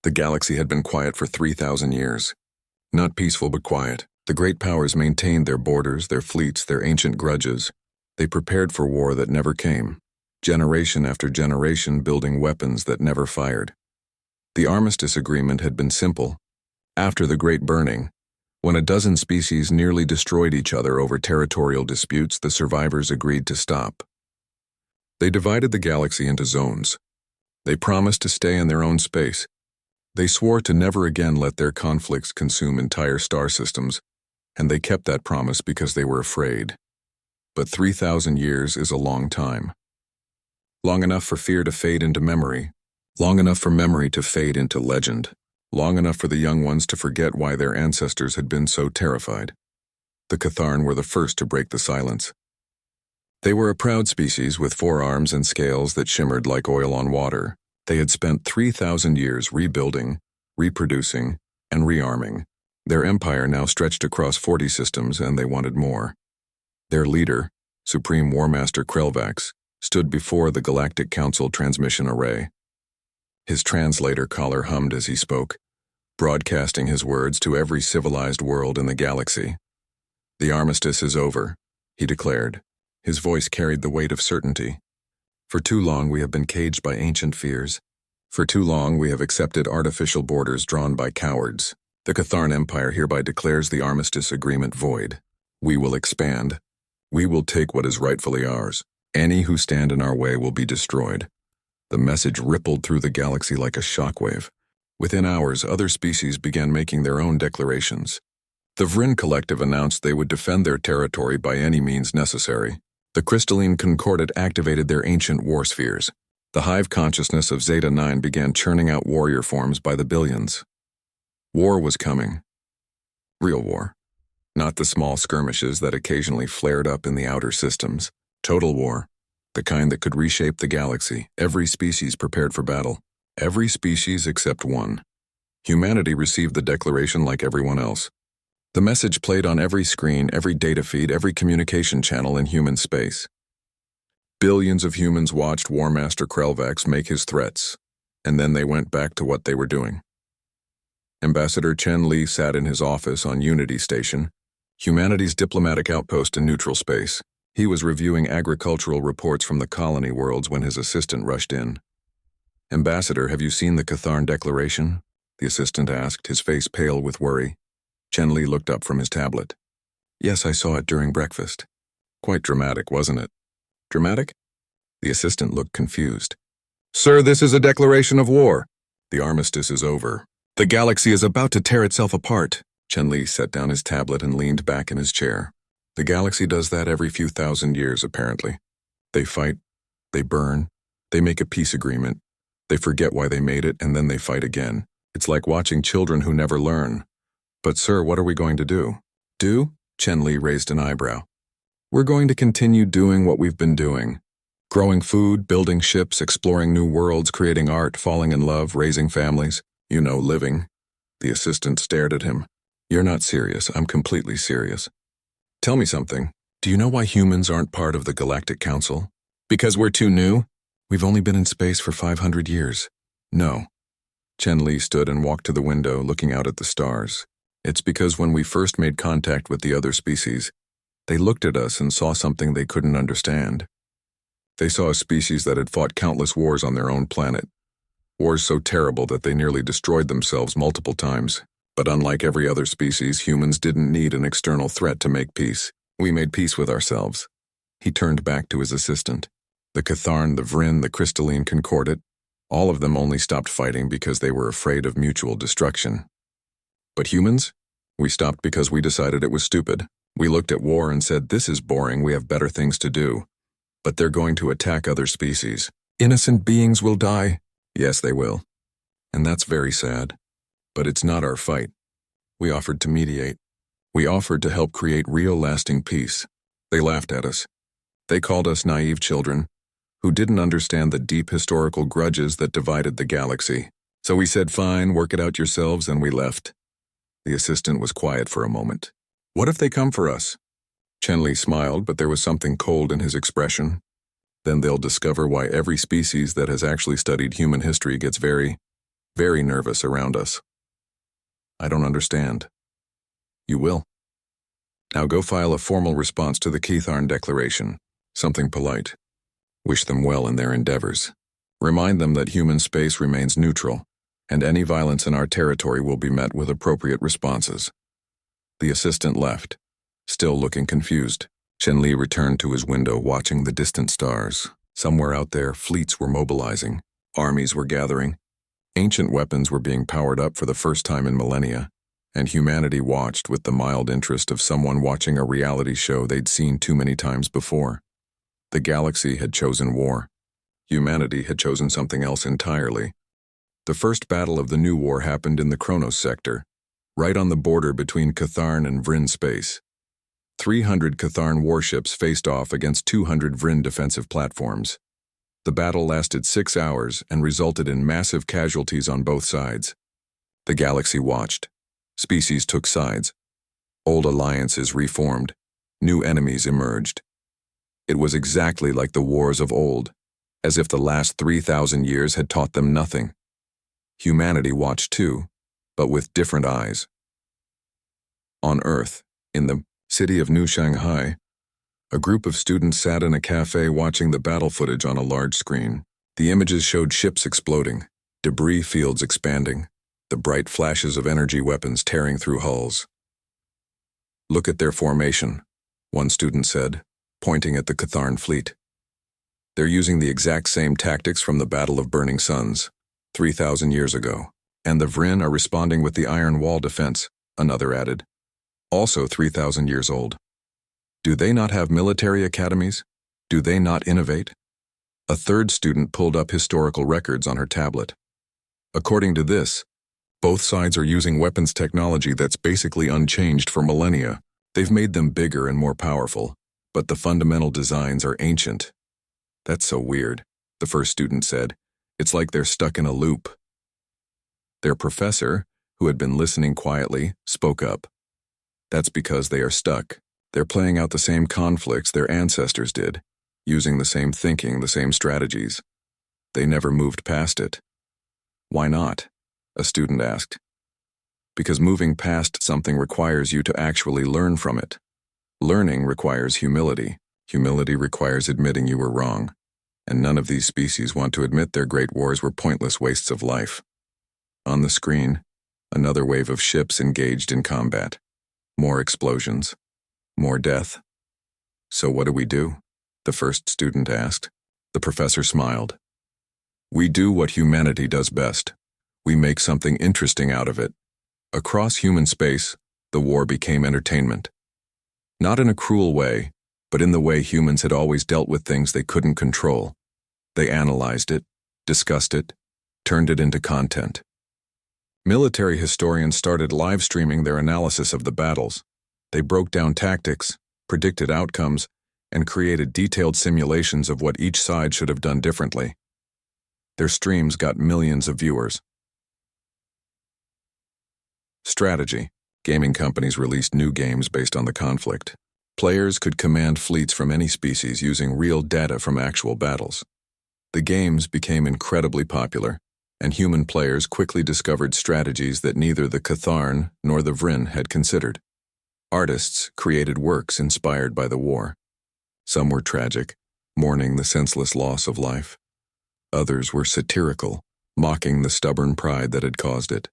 The galaxy had been quiet for 3,000 years. Not peaceful, but quiet. The great powers maintained their borders, their fleets, their ancient grudges. They prepared for war that never came, generation after generation building weapons that never fired. The Armistice Agreement had been simple. After the Great Burning, when a dozen species nearly destroyed each other over territorial disputes, the survivors agreed to stop. They divided the galaxy into zones. They promised to stay in their own space. They swore to never again let their conflicts consume entire star systems, and they kept that promise because they were afraid. But 3,000 years is a long time. Long enough for fear to fade into memory, long enough for memory to fade into legend, long enough for the young ones to forget why their ancestors had been so terrified. The Catharn were the first to break the silence. They were a proud species with 4 arms and scales that shimmered like oil on water. They had spent 3,000 years rebuilding, reproducing, and rearming. Their empire now stretched across 40 systems, and they wanted more. Their leader, Supreme War Master Krelvax, stood before the Galactic Council transmission array. His translator collar hummed as he spoke, broadcasting his words to every civilized world in the galaxy. "The armistice is over," he declared. His voice carried the weight of certainty. "For too long we have been caged by ancient fears. For too long we have accepted artificial borders drawn by cowards. The Catharn Empire hereby declares the Armistice Agreement void. We will expand. We will take what is rightfully ours. Any who stand in our way will be destroyed." The message rippled through the galaxy like a shockwave. Within hours, other species began making their own declarations. The Vryn Collective announced they would defend their territory by any means necessary. The Crystalline Concordat activated their ancient war spheres. The hive consciousness of Zeta 9 began churning out warrior forms by the billions. War was coming. Real war. Not the small skirmishes that occasionally flared up in the outer systems. Total war. The kind that could reshape the galaxy. Every species prepared for battle. Every species except one. Humanity received the declaration like everyone else. The message played on every screen, every data feed, every communication channel in human space. Billions of humans watched War Master Krelvax make his threats, and then they went back to what they were doing. Ambassador Chen Li sat in his office on Unity Station, humanity's diplomatic outpost in neutral space. He was reviewing agricultural reports from the colony worlds when his assistant rushed in. "Ambassador, have you seen the Catharn Declaration?" the assistant asked, his face pale with worry. Chen Li looked up from his tablet. "Yes, I saw it during breakfast." "Quite dramatic, wasn't it?" "Dramatic?" The assistant looked confused. "Sir, this is a declaration of war. The armistice is over. The galaxy is about to tear itself apart." Chen Li set down his tablet and leaned back in his chair. "The galaxy does that every few thousand years, apparently. They fight, they burn, they make a peace agreement, they forget why they made it, and then they fight again. It's like watching children who never learn. But sir, what are we going to do?" "Do?" Chen Li raised an eyebrow. "We're going to continue doing what we've been doing. Growing food, building ships, exploring new worlds, creating art, falling in love, raising families. You know, living." The assistant stared at him. "You're not serious. I'm completely serious. Tell me something. Do you know why humans aren't part of the Galactic Council? Because we're too new? We've only been in space for 500 years. No." Chen Li stood and walked to the window, looking out at the stars. "It's because when we first made contact with the other species, they looked at us and saw something they couldn't understand. They saw a species that had fought countless wars on their own planet. Wars so terrible that they nearly destroyed themselves multiple times. But unlike every other species, humans didn't need an external threat to make peace. We made peace with ourselves." He turned back to his assistant. "The Catharn, the Vryn, the Crystalline Concordat, all of them only stopped fighting because they were afraid of mutual destruction. But humans? We stopped because we decided it was stupid. We looked at war and said, this is boring, we have better things to do. But they're going to attack other species. Innocent beings will die. Yes, they will. And that's very sad. But it's not our fight. We offered to mediate. We offered to help create real lasting peace. They laughed at us. They called us naive children who didn't understand the deep historical grudges that divided the galaxy. So we said, fine, work it out yourselves, and we left." The assistant was quiet for a moment. "What if they come for us?" Chen Li smiled, but there was something cold in his expression. "Then they'll discover why every species that has actually studied human history gets very very nervous around us. I don't understand. You will. Now go file a formal response to the Ketharn Declaration. Something polite. Wish them well in their endeavors. Remind them that human space remains neutral, and any violence in our territory will be met with appropriate responses. The assistant left, still looking confused. Chen Li returned to his window, watching the distant stars. Somewhere out there, fleets were mobilizing. Armies were gathering. Ancient weapons were being powered up for the first time in millennia, and humanity watched with the mild interest of someone watching a reality show they'd seen too many times before. The galaxy had chosen war. Humanity had chosen something else entirely. The first battle of the new war happened in the Kronos sector, right on the border between Ketharn and Vryn space. 300 Ketharn warships faced off against 200 Vryn defensive platforms. The battle lasted 6 hours and resulted in massive casualties on both sides. The galaxy watched. Species took sides. Old alliances reformed. New enemies emerged. It was exactly like the wars of old, as if the last 3,000 years had taught them nothing. Humanity watched too, but with different eyes. On Earth, in the city of New Shanghai, a group of students sat in a cafe watching the battle footage on a large screen. The images showed ships exploding, debris fields expanding, the bright flashes of energy weapons tearing through hulls. "Look at their formation," one student said, pointing at the Ketharn fleet. "They're using the exact same tactics from the Battle of Burning Suns, 3,000 years ago. And the Vryn are responding with the Iron Wall defense," another added, also 3,000 years old. "Do they not have military academies? Do they not innovate?" A third student pulled up historical records on her tablet. "According to this, both sides are using weapons technology that's basically unchanged for millennia. They've made them bigger and more powerful, but the fundamental designs are ancient." "That's so weird," the first student said. "It's like they're stuck in a loop." Their professor, who had been listening quietly, spoke up. "That's because they are stuck. They're playing out the same conflicts their ancestors did, using the same thinking, the same strategies. They never moved past it." "Why not?" a student asked. "Because moving past something requires you to actually learn from it. Learning requires humility. Humility requires admitting you were wrong. And none of these species want to admit their great wars were pointless wastes of life." On the screen, another wave of ships engaged in combat. More explosions. More death. "So what do?" the first student asked. The professor smiled. "We do what humanity does best. We make something interesting out of it." Across human space, the war became entertainment. Not in a cruel way, but in the way humans had always dealt with things they couldn't control. They analyzed it, discussed it, turned it into content. Military historians started live streaming their analysis of the battles. They broke down tactics, predicted outcomes, and created detailed simulations of what each side should have done differently. Their streams got millions of viewers. Strategy. Gaming companies released new games based on the conflict. Players could command fleets from any species using real data from actual battles. The games became incredibly popular, and human players quickly discovered strategies that neither the Ketharn nor the Vryn had considered. Artists created works inspired by the war. Some were tragic, mourning the senseless loss of life. Others were satirical, mocking the stubborn pride that had caused it.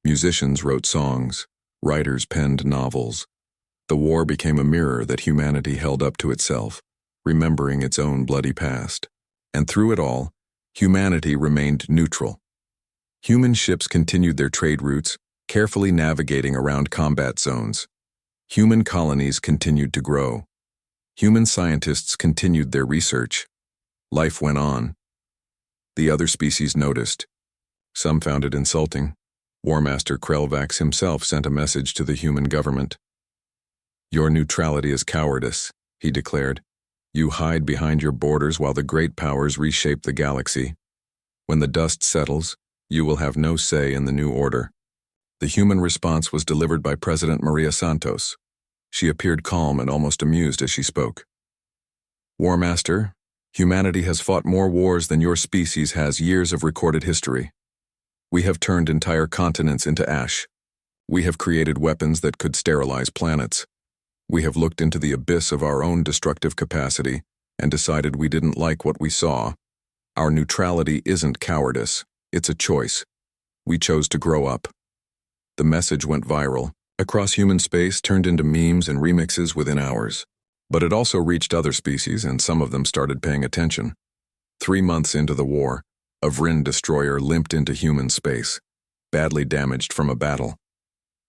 Musicians wrote songs, writers penned novels. The war became a mirror that humanity held up to itself, remembering its own bloody past. And through it all, humanity remained neutral. Human ships continued their trade routes, carefully navigating around combat zones. Human colonies continued to grow. Human scientists continued their research. Life went on. The other species noticed. Some found it insulting. War Master Krelvax himself sent a message to the human government. "Your neutrality is cowardice," he declared. "You hide behind your borders while the great powers reshape the galaxy. When the dust settles, you will have no say in the new order." The human response was delivered by President Maria Santos. She appeared calm and almost amused as she spoke. "War Master, humanity has fought more wars than your species has years of recorded history. We have turned entire continents into ash. We have created weapons that could sterilize planets. We have looked into the abyss of our own destructive capacity and decided we didn't like what we saw. Our neutrality isn't cowardice, it's a choice. We chose to grow up. The message went viral. Across human space, turned into memes and remixes within hours. But it also reached other species, and some of them started paying attention. 3 months into the war, a Vryn destroyer limped into human space, badly damaged from a battle.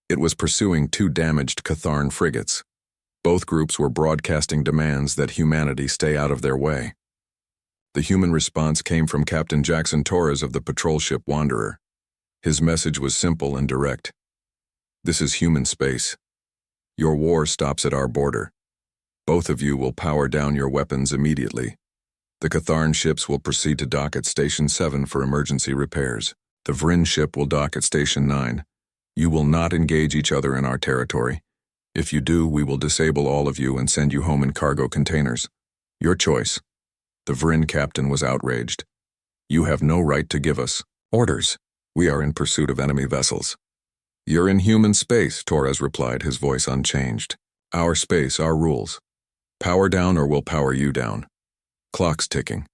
It was pursuing 2 damaged Catharn frigates. Both groups were broadcasting demands that humanity stay out of their way. The human response came from Captain Jackson Torres of the patrol ship Wanderer. His message was simple and direct. This is human space. Your war stops at our border. Both of you will power down your weapons immediately. The Catharn ships will proceed to dock at Station 7 for emergency repairs. The Vryn ship will dock at Station 9. You will not engage each other in our territory. If you do, we will disable all of you and send you home in cargo containers. Your choice. The Vryn captain was outraged. You have no right to give us orders. We are in pursuit of enemy vessels. You're in human space, Torres replied, his voice unchanged. Our space, our rules. Power down or we'll power you down. Clock's ticking.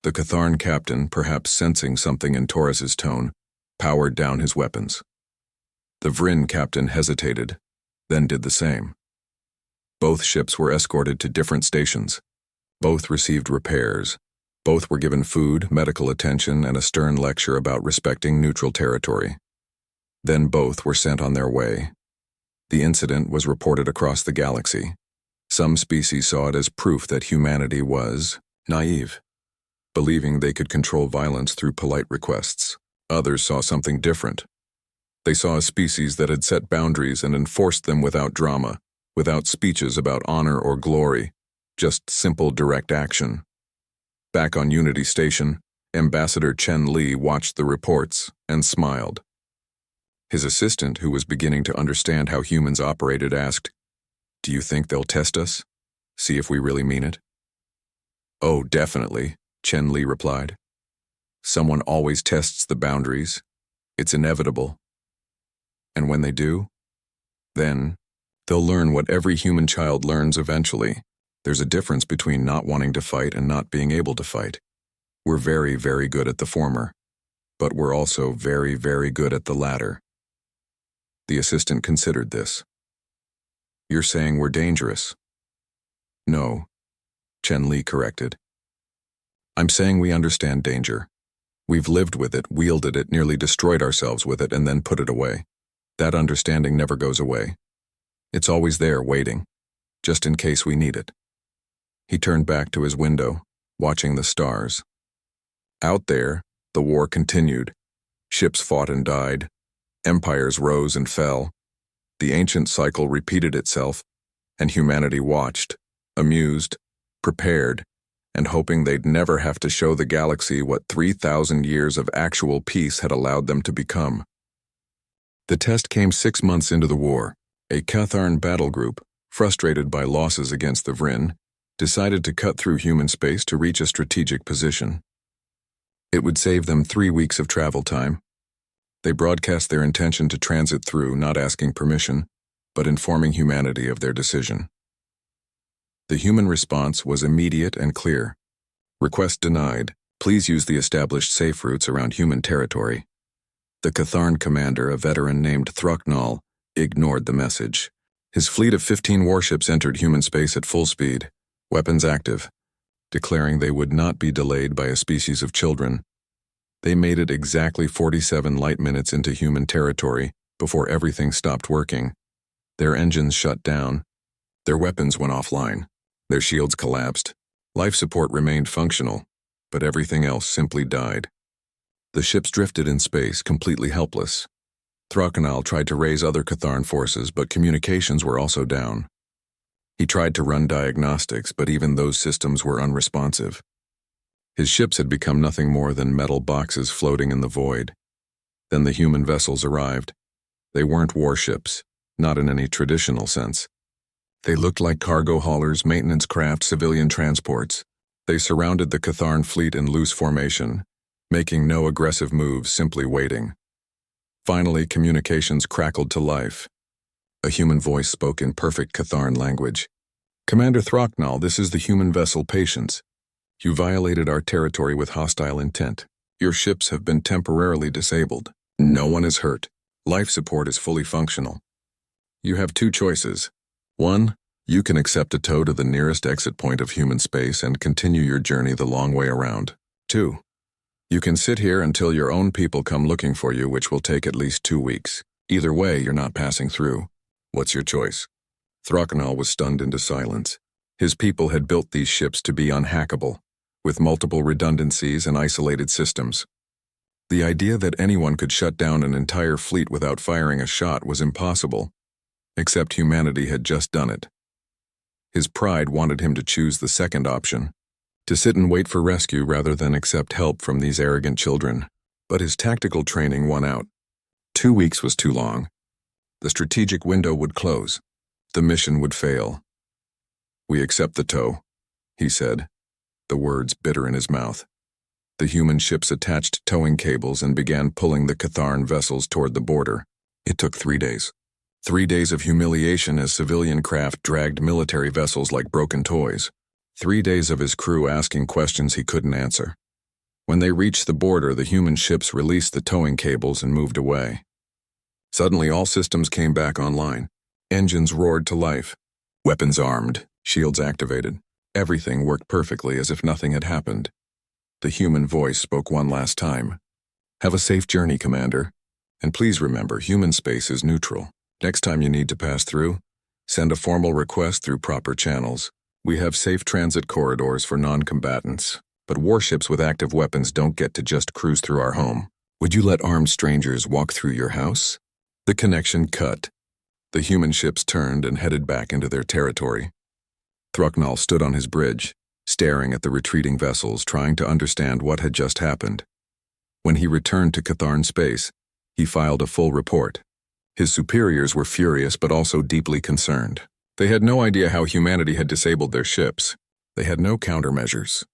The Catharn captain, perhaps sensing something in Torres's tone, powered down his weapons. The Vryn captain hesitated, then did the same. Both ships were escorted to different stations. Both received repairs. Both were given food, medical attention, and a stern lecture about respecting neutral territory. Then both were sent on their way. The incident was reported across the galaxy. Some species saw it as proof that humanity was naive, believing they could control violence through polite requests. Others saw something different. They saw a species that had set boundaries and enforced them without drama, without speeches about honor or glory, just simple direct action. Back on Unity Station, Ambassador Chen Li watched the reports and smiled. His assistant, who was beginning to understand how humans operated, asked, "Do you think they'll test us? See if we really mean it?" "Oh, definitely," Chen Li replied. "Someone always tests the boundaries. It's inevitable. And when they do, then they'll learn what every human child learns eventually. There's a difference between not wanting to fight and not being able to fight. We're very, very good at the former, but we're also very, very good at the latter." The assistant considered this. "You're saying we're dangerous?" "No," Chen Li corrected. "I'm saying we understand danger. We've lived with it, wielded it, nearly destroyed ourselves with it, and then put it away. That understanding never goes away. It's always there, waiting, just in case we need it." He turned back to his window, watching the stars. Out there, the war continued. Ships fought and died. Empires rose and fell. The ancient cycle repeated itself, and humanity watched, amused, prepared, and hoping they'd never have to show the galaxy what 3,000 years of actual peace had allowed them to become. The test came 6 months into the war. A Catharn battle group, frustrated by losses against the Vryn, decided to cut through human space to reach a strategic position. It would save them 3 weeks of travel time. They broadcast their intention to transit through, not asking permission, but informing humanity of their decision. The human response was immediate and clear. Request denied. Please use the established safe routes around human territory. The Catharn commander, a veteran named Thrucknall, ignored the message. His fleet of 15 warships entered human space at full speed, weapons active, declaring they would not be delayed by a species of children. They made it exactly 47 light minutes into human territory before everything stopped working. Their engines shut down. Their weapons went offline. Their shields collapsed. Life support remained functional, but everything else simply died. The ships drifted in space, completely helpless. Thrucknall tried to raise other Catharn forces, but communications were also down. He tried to run diagnostics, but even those systems were unresponsive. His ships had become nothing more than metal boxes floating in the void. Then the human vessels arrived. They weren't warships, not in any traditional sense. They looked like cargo haulers, maintenance craft, civilian transports. They surrounded the Catharn fleet in loose formation, making no aggressive moves, simply waiting. Finally, communications crackled to life. A human voice spoke in perfect Catharn language. "Commander Throcknall, this is the human vessel Patience. You violated our territory with hostile intent. Your ships have been temporarily disabled. No one is hurt. Life support is fully functional. You have two choices. 1. You can accept a tow to the nearest exit point of human space and continue your journey the long way around. 2. You can sit here until your own people come looking for you, which will take at least 2 weeks. Either way, you're not passing through. What's your choice?" Throcknall was stunned into silence. His people had built these ships to be unhackable, with multiple redundancies and isolated systems. The idea that anyone could shut down an entire fleet without firing a shot was impossible, except humanity had just done it. His pride wanted him to choose the second option, to sit and wait for rescue rather than accept help from these arrogant children. But his tactical training won out. 2 weeks was too long. The strategic window would close. The mission would fail. "We accept the tow," he said, the words bitter in his mouth. The human ships attached towing cables and began pulling the Catharn vessels toward the border. It took 3 days. 3 days of humiliation as civilian craft dragged military vessels like broken toys. 3 days of his crew asking questions he couldn't answer. When they reached the border, the human ships released the towing cables and moved away. Suddenly, all systems came back online. Engines roared to life. Weapons armed, shields activated. Everything worked perfectly as if nothing had happened. The human voice spoke one last time. "Have a safe journey, Commander. And please remember, human space is neutral. Next time you need to pass through, send a formal request through proper channels. We have safe transit corridors for non-combatants, but warships with active weapons don't get to just cruise through our home. Would you let armed strangers walk through your house?" The connection cut. The human ships turned and headed back into their territory. Throcknall stood on his bridge, staring at the retreating vessels, trying to understand what had just happened. When he returned to Catharn space, he filed a full report. His superiors were furious but also deeply concerned. They had no idea how humanity had disabled their ships. They had no countermeasures.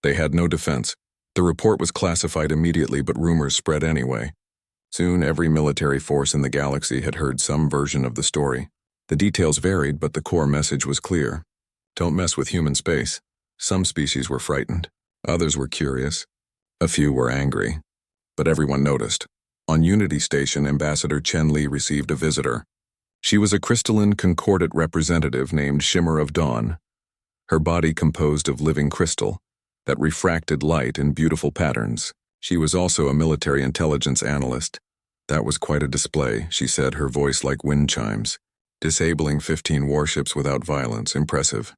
They had no defense. The report was classified immediately, but rumors spread anyway. Soon, every military force in the galaxy had heard some version of the story. The details varied, but the core message was clear. Don't mess with human space. Some species were frightened. Others were curious. A few were angry. But everyone noticed. On Unity Station, Ambassador Chen Li received a visitor. She was a crystalline concordant representative named Shimmer of Dawn. Her body composed of living crystal that refracted light in beautiful patterns. She was also a military intelligence analyst. "That was quite a display," she said, her voice like wind chimes. "Disabling 15 warships without violence, impressive."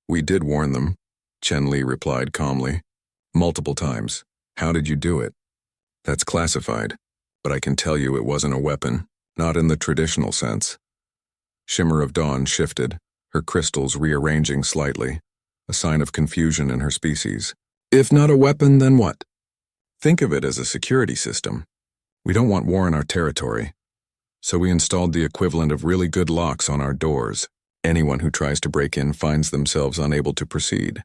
"We did warn them," Chen Li replied calmly. "Multiple times. How did you do it?" "That's classified, but I can tell you it wasn't a weapon, not in the traditional sense." Shimmer of Dawn shifted, her crystals rearranging slightly, a sign of confusion in her species. "If not a weapon, then what?" "Think of it as a security system. We don't want war in our territory, so we installed the equivalent of really good locks on our doors. Anyone who tries to break in finds themselves unable to proceed.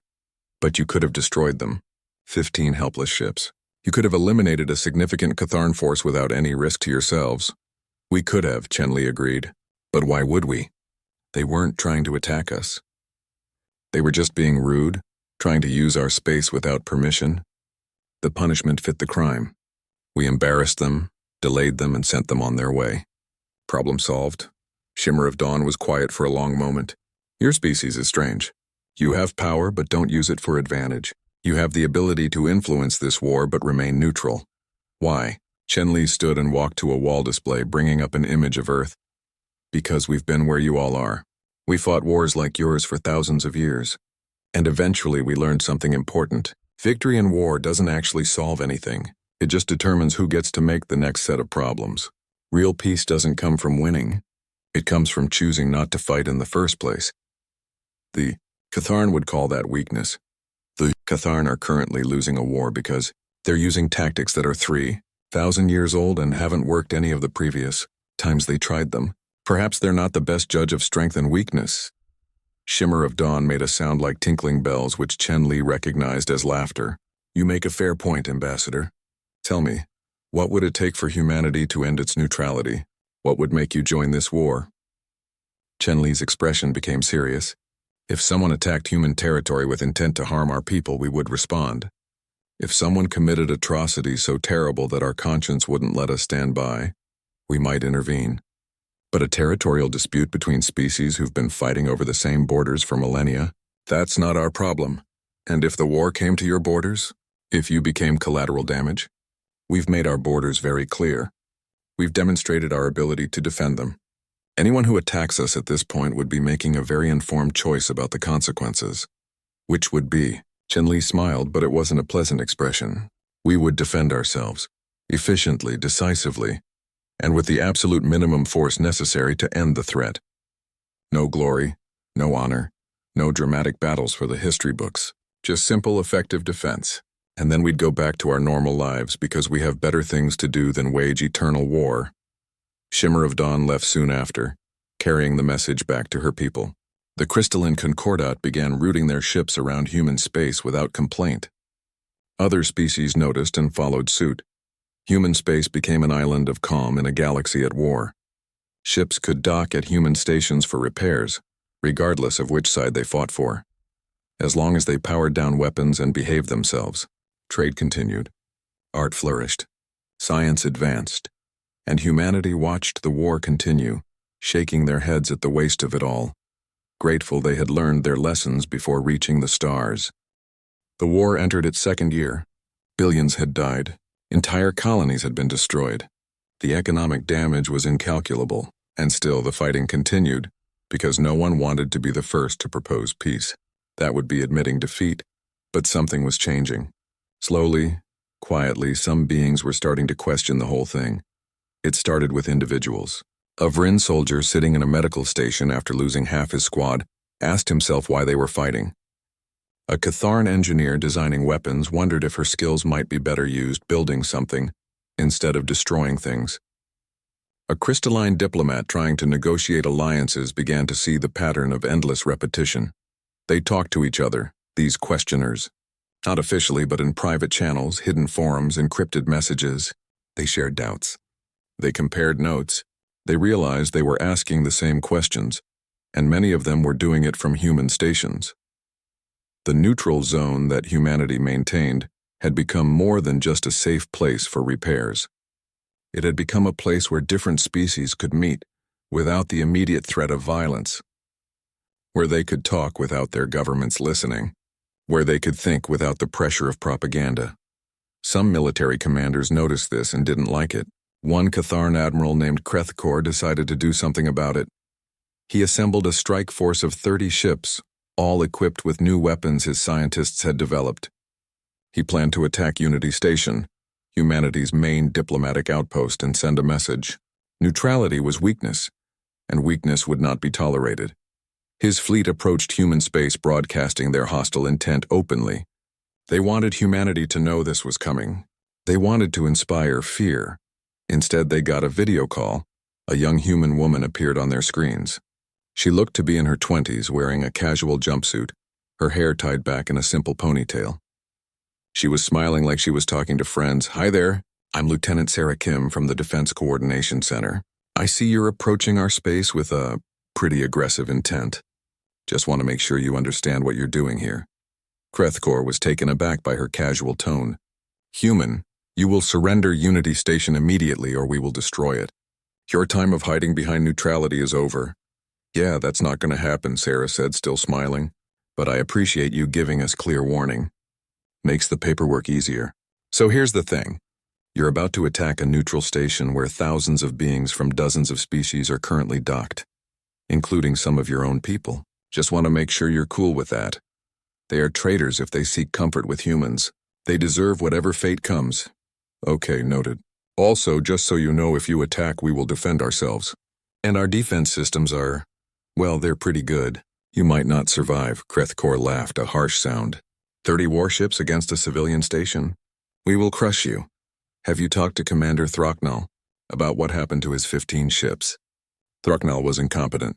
But you could have destroyed them. 15 helpless ships. You could have eliminated a significant Catharn force without any risk to yourselves." "We could have," Chen Li agreed. "But why would we? They weren't trying to attack us. They were just being rude, trying to use our space without permission. The punishment fit the crime. We embarrassed them, delayed them, and sent them on their way. Problem solved." Shimmer of Dawn was quiet for a long moment. "Your species is strange. You have power, but don't use it for advantage. You have the ability to influence this war, but remain neutral. Why?" Chen Li stood and walked to a wall display, bringing up an image of Earth. "Because we've been where you all are. We fought wars like yours for thousands of years. And eventually we learned something important. Victory in war doesn't actually solve anything. It just determines who gets to make the next set of problems. Real peace doesn't come from winning. It comes from choosing not to fight in the first place. The Catharn would call that weakness. The Catharn are currently losing a war because they're using tactics that are 3,000 years old and haven't worked any of the previous times they tried them. Perhaps they're not the best judge of strength and weakness." Shimmer of Dawn made a sound like tinkling bells, which Chen Li recognized as laughter. "You make a fair point, Ambassador. Tell me, What would it take for humanity to end its neutrality? What would make you join this war? Chen Li's expression became serious. If someone attacked human territory with intent to harm our people, we would respond. If someone committed atrocities so terrible that our conscience wouldn't let us stand by, we might intervene. But a territorial dispute between species who've been fighting over the same borders for millennia, that's not our problem. And if the war came to your borders, if you became collateral damage, we've made our borders very clear. We've demonstrated our ability to defend them. Anyone who attacks us at this point would be making a very informed choice about the consequences. Which would be? Chen Li smiled, but it wasn't a pleasant expression. We would defend ourselves, efficiently, decisively, and with the absolute minimum force necessary to end the threat. No glory, no honor, no dramatic battles for the history books, just simple, effective defense. And then we'd go back to our normal lives because we have better things to do than wage eternal war. Shimmer of Dawn left soon after, carrying the message back to her people. The crystalline Concordat began routing their ships around human space without complaint. Other species noticed and followed suit. Human space became an island of calm in a galaxy at war. Ships could dock at human stations for repairs, regardless of which side they fought for. As long as they powered down weapons and behaved themselves, trade continued. Art flourished. Science advanced. And humanity watched the war continue, shaking their heads at the waste of it all, grateful they had learned their lessons before reaching the stars. The war entered its second year. Billions had died. Entire colonies had been destroyed. The economic damage was incalculable, and still the fighting continued, because no one wanted to be the first to propose peace. That would be admitting defeat, but something was changing. Slowly, quietly, some beings were starting to question the whole thing. It started with individuals. A Vryn soldier sitting in a medical station after losing half his squad asked himself why they were fighting. A Catharn engineer designing weapons wondered if her skills might be better used building something instead of destroying things. A crystalline diplomat trying to negotiate alliances began to see the pattern of endless repetition. They talked to each other, these questioners. Not officially, but in private channels, hidden forums, encrypted messages. They shared doubts. They compared notes. They realized they were asking the same questions, and many of them were doing it from human stations. The neutral zone that humanity maintained had become more than just a safe place for repairs. It had become a place where different species could meet without the immediate threat of violence, where they could talk without their governments listening, where they could think without the pressure of propaganda. Some military commanders noticed this and didn't like it. One Catharn admiral named Krethkor decided to do something about it. He assembled a strike force of 30 ships, all equipped with new weapons his scientists had developed. He planned to attack Unity Station, humanity's main diplomatic outpost, and send a message. Neutrality was weakness, and weakness would not be tolerated. His fleet approached human space, broadcasting their hostile intent openly. They wanted humanity to know this was coming. They wanted to inspire fear. Instead, they got a video call. A young human woman appeared on their screens. She looked to be in her 20s, wearing a casual jumpsuit, her hair tied back in a simple ponytail. She was smiling like she was talking to friends. "Hi there, I'm Lieutenant Sarah Kim from the Defense Coordination Center. I see you're approaching our space with a pretty aggressive intent. Just want to make sure you understand what you're doing here." Krethkor was taken aback by her casual tone. "Human, you will surrender Unity Station immediately or we will destroy it. Your time of hiding behind neutrality is over." "Yeah, that's not going to happen," Sarah said, still smiling. "But I appreciate you giving us clear warning. Makes the paperwork easier. So here's the thing. You're about to attack a neutral station where thousands of beings from dozens of species are currently docked, including some of your own people. Just want to make sure you're cool with that. They are traitors if they seek comfort with humans. They deserve whatever fate comes." "Okay, noted. Also, just so you know, if you attack, we will defend ourselves. And our defense systems are, well, they're pretty good. You might not survive." Krethkor laughed, a harsh sound. 30 warships against a civilian station? We will crush you. Have you talked to Commander Throcknell about what happened to his 15 ships? Throcknell was incompetent.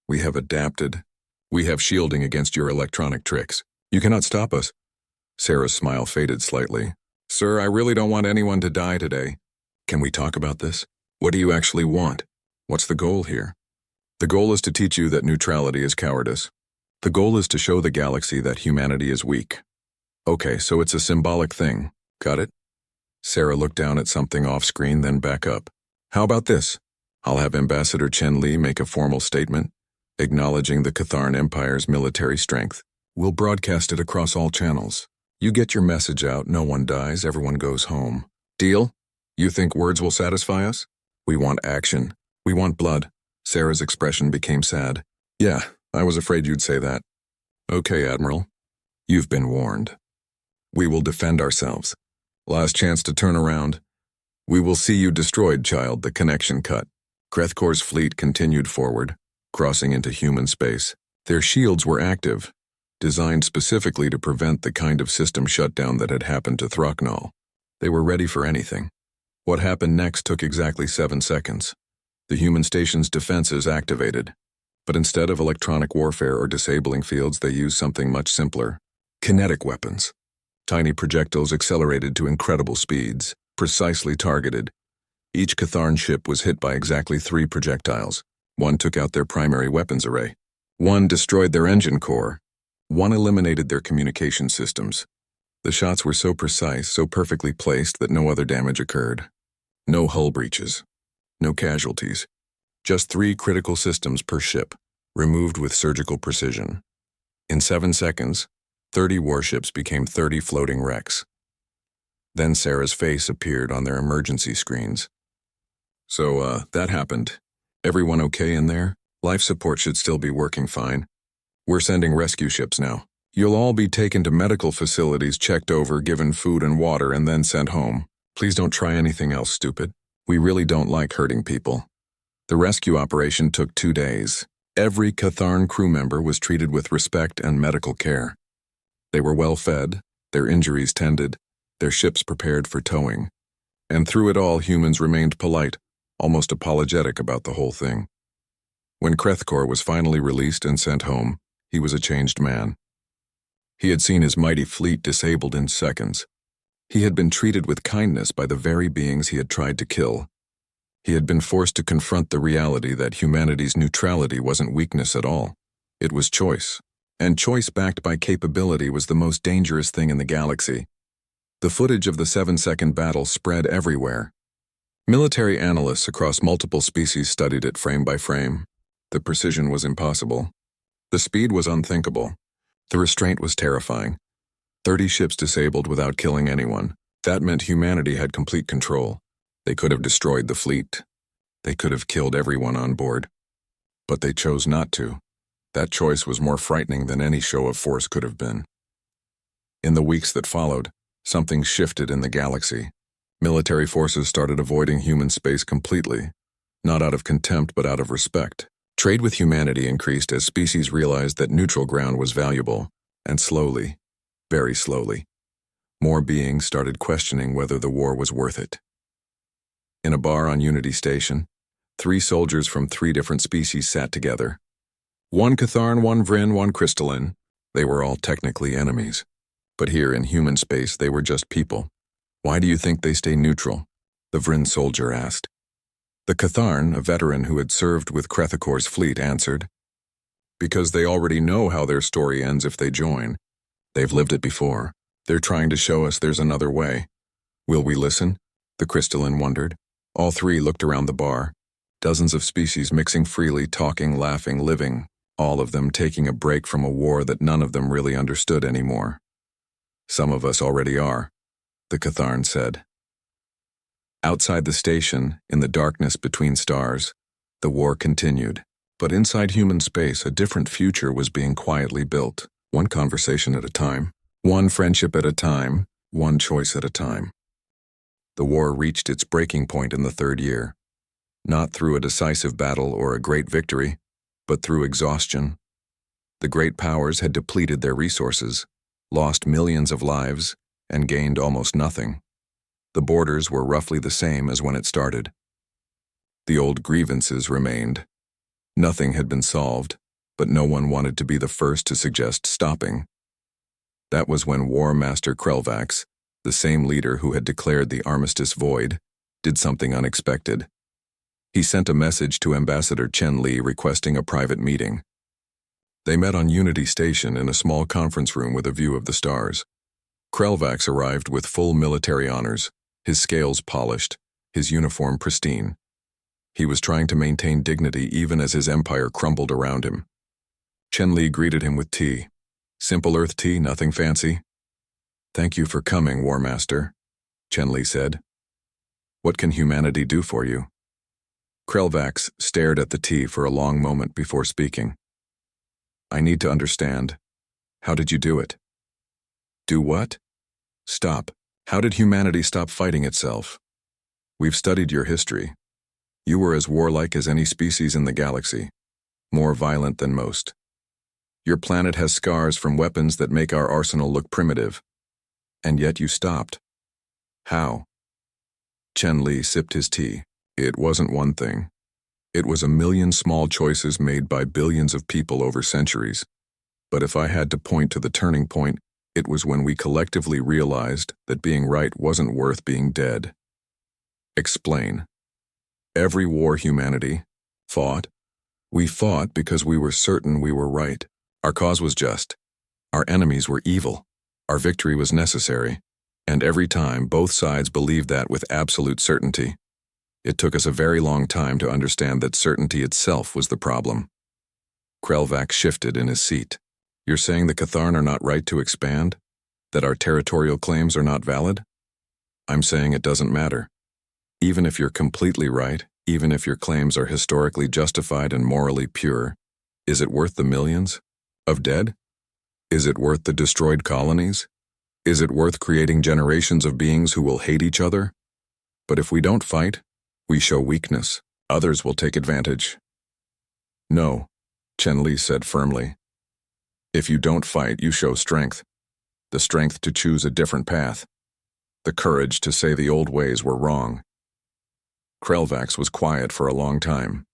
We have adapted. We have shielding against your electronic tricks. You cannot stop us. Sarah's smile faded slightly. Sir, I really don't want anyone to die today. Can we talk about this? What do you actually want? What's the goal here? The goal is to teach you that neutrality is cowardice. The goal is to show the galaxy that humanity is weak. Okay, so it's a symbolic thing. Got it? Sarah looked down at something off-screen, then back up. How about this? I'll have Ambassador Chen Li make a formal statement, acknowledging the Catharn Empire's military strength. We'll broadcast it across all channels. You get your message out, no one dies, everyone goes home. Deal? You think words will satisfy us? We want action. We want blood. Sarah's expression became sad. Yeah, I was afraid you'd say that. Okay, Admiral. You've been warned. We will defend ourselves. Last chance to turn around. We will see you destroyed, child, the connection cut. Krethkor's fleet continued forward, crossing into human space. Their shields were active, designed specifically to prevent the kind of system shutdown that had happened to Throcknall. They were ready for anything. What happened next took exactly 7 seconds. The human station's defenses activated. But instead of electronic warfare or disabling fields, they used something much simpler. Kinetic weapons. Tiny projectiles accelerated to incredible speeds, precisely targeted. Each Catharn ship was hit by exactly 3 projectiles. One took out their primary weapons array. One destroyed their engine core. One eliminated their communication systems. The shots were so precise, so perfectly placed that no other damage occurred. No hull breaches. No casualties. Just 3 critical systems per ship, removed with surgical precision. In 7 seconds, 30 warships became 30 floating wrecks. Then Sarah's face appeared on their emergency screens. So, that happened. Everyone okay in there? Life support should still be working fine. We're sending rescue ships now. You'll all be taken to medical facilities, checked over, given food and water, and then sent home. Please don't try anything else, stupid. We really don't like hurting people. The rescue operation took 2 days. Every Catharn crew member was treated with respect and medical care. They were well fed, their injuries tended, their ships prepared for towing. And through it all, humans remained polite, almost apologetic about the whole thing. When Krethkor was finally released and sent home, he was a changed man. He had seen his mighty fleet disabled in seconds. He had been treated with kindness by the very beings he had tried to kill. He had been forced to confront the reality that humanity's neutrality wasn't weakness at all. It was choice. And choice backed by capability was the most dangerous thing in the galaxy. The footage of the 7-second battle spread everywhere. Military analysts across multiple species studied it frame by frame. The precision was impossible. The speed was unthinkable. The restraint was terrifying. 30 ships disabled without killing anyone. That meant humanity had complete control. They could have destroyed the fleet. They could have killed everyone on board. But they chose not to. That choice was more frightening than any show of force could have been. In the weeks that followed, something shifted in the galaxy. Military forces started avoiding human space completely, not out of contempt but out of respect. Trade with humanity increased as species realized that neutral ground was valuable, and slowly, very slowly, more beings started questioning whether the war was worth it. In a bar on Unity Station, 3 soldiers from 3 different species sat together. 1 Catharn, 1 Vryn, 1 Crystalline. They were all technically enemies. But here in human space, they were just people. Why do you think they stay neutral? The Vryn soldier asked. The Catharn, a veteran who had served with Krethikor's fleet, answered. Because they already know how their story ends if they join. They've lived it before. They're trying to show us there's another way. Will we listen? The Crystalline wondered. All 3 looked around the bar. Dozens of species mixing freely, talking, laughing, living. All of them taking a break from a war that none of them really understood anymore. Some of us already are, the Catharn said. Outside the station, in the darkness between stars, the war continued. But inside human space, a different future was being quietly built, one conversation at a time, one friendship at a time, one choice at a time. The war reached its breaking point in the 3rd year, not through a decisive battle or a great victory, but through exhaustion. The great powers had depleted their resources, lost millions of lives, and gained almost nothing. The borders were roughly the same as when it started. The old grievances remained. Nothing had been solved, but no one wanted to be the first to suggest stopping. That was when War Master Krelvax, the same leader who had declared the Armistice void, did something unexpected. He sent a message to Ambassador Chen Li requesting a private meeting. They met on Unity Station in a small conference room with a view of the stars. Krelvax arrived with full military honors, his scales polished, his uniform pristine. He was trying to maintain dignity even as his empire crumbled around him. Chen Li greeted him with tea. Simple earth tea, nothing fancy. "Thank you for coming, War Master," Chen Li said. "What can humanity do for you?" Krelvax stared at the tea for a long moment before speaking. "I need to understand. How did you do it?" "Do what?" "Stop. How did humanity stop fighting itself? We've studied your history. You were as warlike as any species in the galaxy, more violent than most. Your planet has scars from weapons that make our arsenal look primitive. And yet you stopped. How?" Chen Li sipped his tea. "It wasn't one thing. It was a million small choices made by billions of people over centuries. But if I had to point to the turning point, it was when we collectively realized that being right wasn't worth being dead." "Explain." "Every war humanity fought. We fought because we were certain we were right. Our cause was just. Our enemies were evil. Our victory was necessary. And every time, both sides believed that with absolute certainty. It took us a very long time to understand that certainty itself was the problem." Krelvax shifted in his seat. "You're saying the Catharn are not right to expand? That our territorial claims are not valid?" "I'm saying it doesn't matter. Even if you're completely right, even if your claims are historically justified and morally pure, is it worth the millions of dead? Is it worth the destroyed colonies? Is it worth creating generations of beings who will hate each other? But if we don't fight, we show weakness. Others will take advantage." "No," Chen Li said firmly. "If you don't fight, you show strength. The strength to choose a different path. The courage to say the old ways were wrong." Krelvax was quiet for a long time.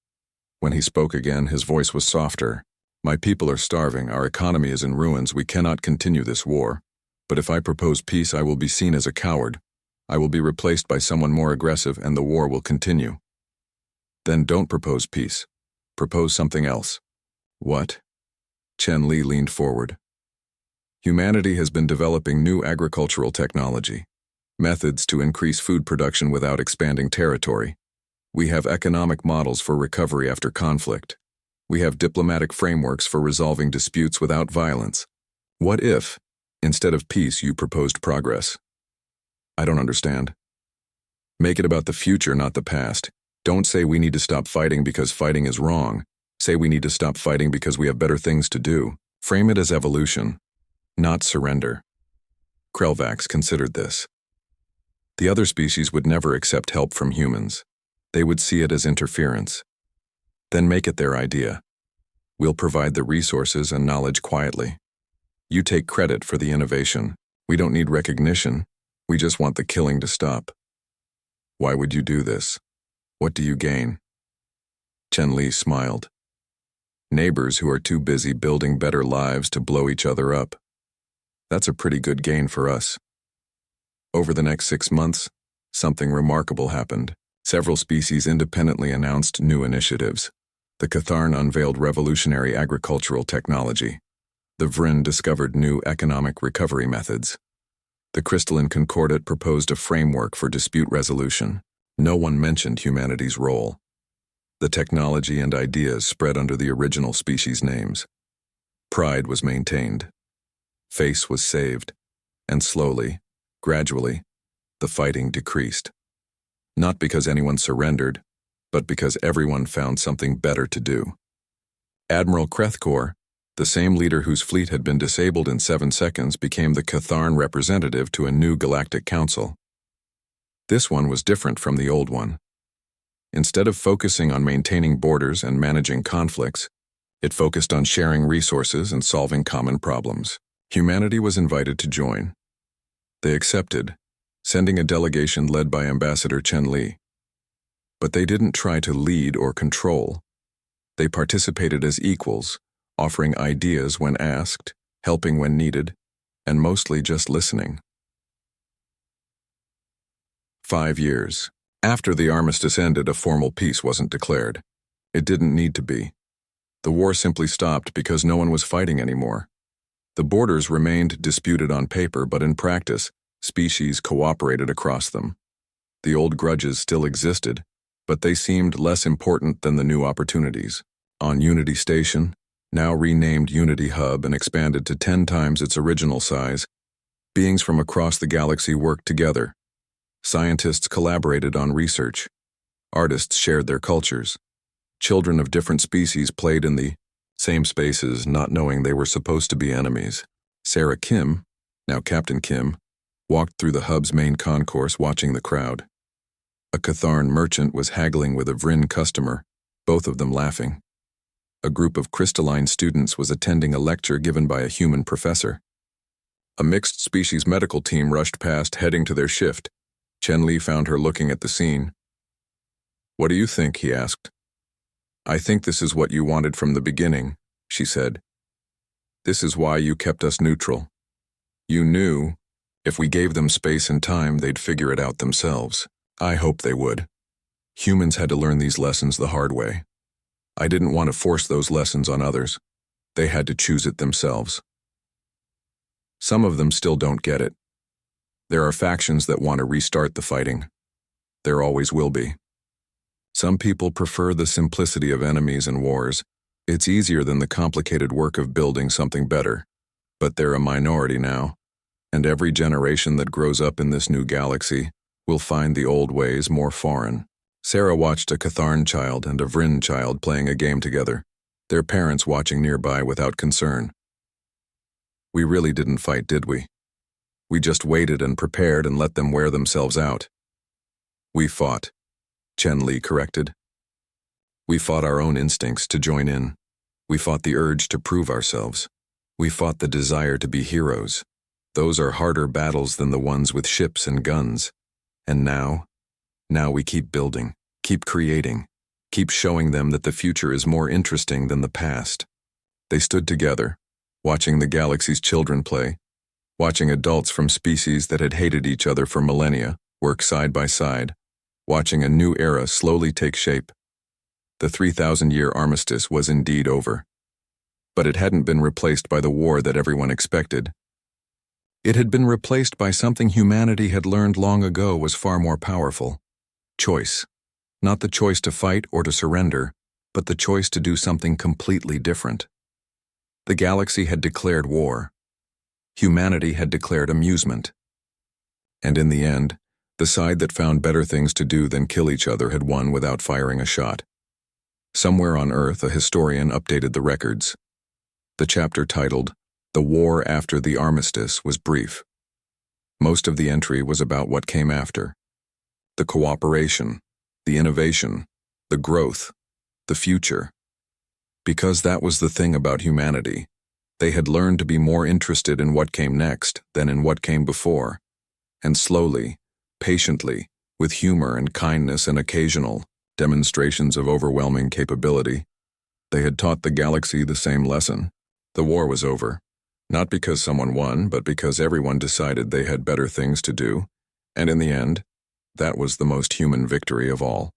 When he spoke again, his voice was softer. "My people are starving, our economy is in ruins, we cannot continue this war. But if I propose peace, I will be seen as a coward. I will be replaced by someone more aggressive and the war will continue." "Then don't propose peace. Propose something else." "What?" Chen Li leaned forward. "Humanity has been developing new agricultural technology, methods to increase food production without expanding territory. We have economic models for recovery after conflict. We have diplomatic frameworks for resolving disputes without violence. What if, instead of peace, you proposed progress?" "I don't understand." "Make it about the future, not the past. Don't say we need to stop fighting because fighting is wrong. Say we need to stop fighting because we have better things to do. Frame it as evolution, not surrender." Krelvax considered this. The other species would never accept help from humans. They would see it as interference. "Then make it their idea. We'll provide the resources and knowledge quietly. You take credit for the innovation. We don't need recognition. We just want the killing to stop." "Why would you do this? What do you gain?" Chen Li smiled. "Neighbors who are too busy building better lives to blow each other up. That's a pretty good gain for us." Over the next 6 months, something remarkable happened. Several species independently announced new initiatives. The Catharn unveiled revolutionary agricultural technology. The Vryn discovered new economic recovery methods. The Crystalline Concordat proposed a framework for dispute resolution. No one mentioned humanity's role. The technology and ideas spread under the original species names. Pride was maintained. Face was saved. And slowly, gradually, the fighting decreased. Not because anyone surrendered, but because everyone found something better to do. Admiral Krethkor, the same leader whose fleet had been disabled in 7 seconds, became the Catharn representative to a new galactic council. This one was different from the old one. Instead of focusing on maintaining borders and managing conflicts, it focused on sharing resources and solving common problems. Humanity was invited to join. They accepted, sending a delegation led by Ambassador Chen Li. But they didn't try to lead or control. They participated as equals, offering ideas when asked, helping when needed, and mostly just listening. 5 years. After the armistice ended, a formal peace wasn't declared. It didn't need to be. The war simply stopped because no one was fighting anymore. The borders remained disputed on paper, but in practice, species cooperated across them. The old grudges still existed, but they seemed less important than the new opportunities. On Unity Station, now renamed Unity Hub and expanded to 10 times its original size, beings from across the galaxy worked together. Scientists collaborated on research. Artists shared their cultures. Children of different species played in the same spaces, not knowing they were supposed to be enemies. Sarah Kim, now Captain Kim, walked through the hub's main concourse watching the crowd. A Catharn merchant was haggling with a Vryn customer, both of them laughing. A group of crystalline students was attending a lecture given by a human professor. A mixed-species medical team rushed past, heading to their shift. Chen Li found her looking at the scene. "What do you think?" he asked. "I think this is what you wanted from the beginning," she said. "This is why you kept us neutral. You knew, if we gave them space and time, they'd figure it out themselves. I hoped they would. Humans had to learn these lessons the hard way. I didn't want to force those lessons on others. They had to choose it themselves. Some of them still don't get it. There are factions that want to restart the fighting. There always will be. Some people prefer the simplicity of enemies and wars. It's easier than the complicated work of building something better. But they're a minority now, and every generation that grows up in this new galaxy will find the old ways more foreign." Sarah watched a Catharn child and a Vryn child playing a game together, their parents watching nearby without concern. "We really didn't fight, did we? We just waited and prepared and let them wear themselves out." "We fought," Chen Li corrected. "We fought our own instincts to join in. We fought the urge to prove ourselves. We fought the desire to be heroes. Those are harder battles than the ones with ships and guns. And now we keep building, keep creating, keep showing them that the future is more interesting than the past." They stood together, watching the galaxy's children play, watching adults from species that had hated each other for millennia work side by side, watching a new era slowly take shape. The 3,000-year armistice was indeed over. But it hadn't been replaced by the war that everyone expected. It had been replaced by something humanity had learned long ago was far more powerful. Choice. Not the choice to fight or to surrender, but the choice to do something completely different. The galaxy had declared war. Humanity had declared amusement. And in the end, the side that found better things to do than kill each other had won without firing a shot. Somewhere on Earth, a historian updated the records. The chapter titled, "The War After the Armistice," was brief. Most of the entry was about what came after. The cooperation, the innovation, the growth, the future. Because that was the thing about humanity. They had learned to be more interested in what came next than in what came before. And slowly, patiently, with humor and kindness and occasional demonstrations of overwhelming capability, they had taught the galaxy the same lesson. The war was over. Not because someone won, but because everyone decided they had better things to do, and in the end, that was the most human victory of all.